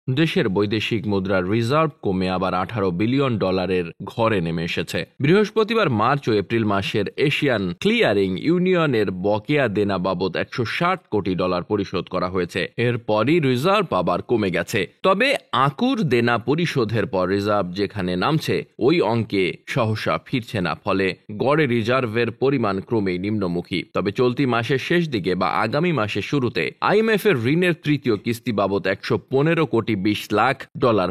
দেশের বৈদেশিক মুদ্রার রিজার্ভ কমে আবার $18 বিলিয়ন ঘরে নেমে এসেছে। বৃহস্পতিবার মার্চ ও এপ্রিল মাসের এশিয়ান ক্লিয়ারিং ইউনিয়নের বকেয়া দেনা বাবদ $160 কোটি পরিশোধ করা হয়েছে। এরপরই রিজার্ভ আবার কমে গেছে। তবে আকুর দেনা পরিশোধের পর রিজার্ভ যেখানে নামছে ওই অঙ্কে সহসা ফিরছে না, ফলে গড়ে রিজার্ভের পরিমাণ ক্রমেই নিম্নমুখী। তবে চলতি মাসের শেষ দিকে বা আগামী মাসের শুরুতে IMF এর ঋণের তৃতীয় কিস্তি বাবদ $115.20 কোটি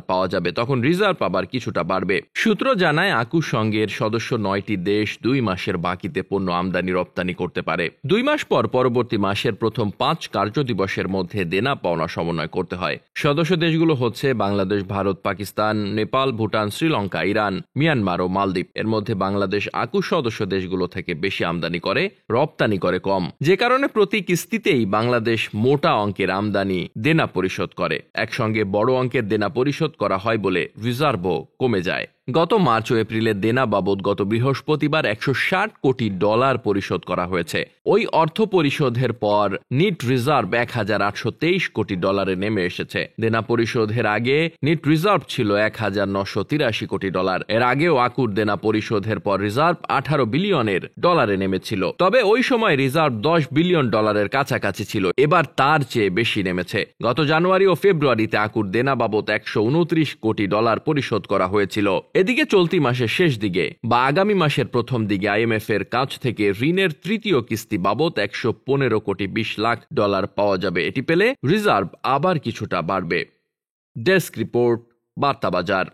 পাওয়া যাবে। তখন রিজার্ভ আবার কিছুটা বাড়বে। সূত্র জানায় আকুর সঙ্গের সদস্য 9টি দেশ 2 মাসের বাকিতে পণ্য আমদানি রপ্তানি করতে পারে। 2 মাস পর পরবর্তী মাসের প্রথম 5 কার্যদিবসের মধ্যে দেনা পাওনা সমন্বয় করতে হয়। সদস্য দেশগুলো হচ্ছে বাংলাদেশ, ভারত, পাকিস্তান, নেপাল, ভুটান, শ্রীলঙ্কা, ইরান, মিয়ানমার ও মালদ্বীপ। এর মধ্যে বাংলাদেশ আকুর সদস্য দেশগুলো থেকে বেশি আমদানি করে, রপ্তানি করে কম, যে কারণে প্রতি কিস্তিতেই বাংলাদেশ মোটা অঙ্কের আমদানি দেনা পরিশোধ করে। একসঙ্গে বড় অঙ্কের দেনা পরিশোধ করা হয় বলে রিজার্ভও কমে যায়। গত মার্চ ও এপ্রিলের দেনা বাবদ গত বৃহস্পতিবার $160 কোটি পরিশোধ করা হয়েছে। ওই অর্থ পরিশোধের পর নিট রিজার্ভ $1,823 কোটি নেমে এসেছে। দেনা পরিশোধের আগে নিট রিজার্ভ ছিল $1,983 কোটি। এর আগেও আকুর দেনা পরিশোধের পর রিজার্ভ $18 বিলিয়নের নেমেছিল। তবে ওই সময় রিজার্ভ $10 বিলিয়ন কাছাকাছি ছিল। এবার তার চেয়ে বেশি নেমেছে। গত জানুয়ারি ও ফেব্রুয়ারিতে আকুর দেনা বাবদ $129 কোটি পরিশোধ করা হয়েছিল। এদিকে চলতি মাসের শেষ দিকে বা আগামী মাসের প্রথম দিকে IMF এর কাছ থেকে ঋণের তৃতীয় কিস্তি বাবদ $115.20 কোটি পাওয়া যাবে। এটি পেলে রিজার্ভ আবার কিছুটা বাড়বে। Desk report, বার্তাবাজার।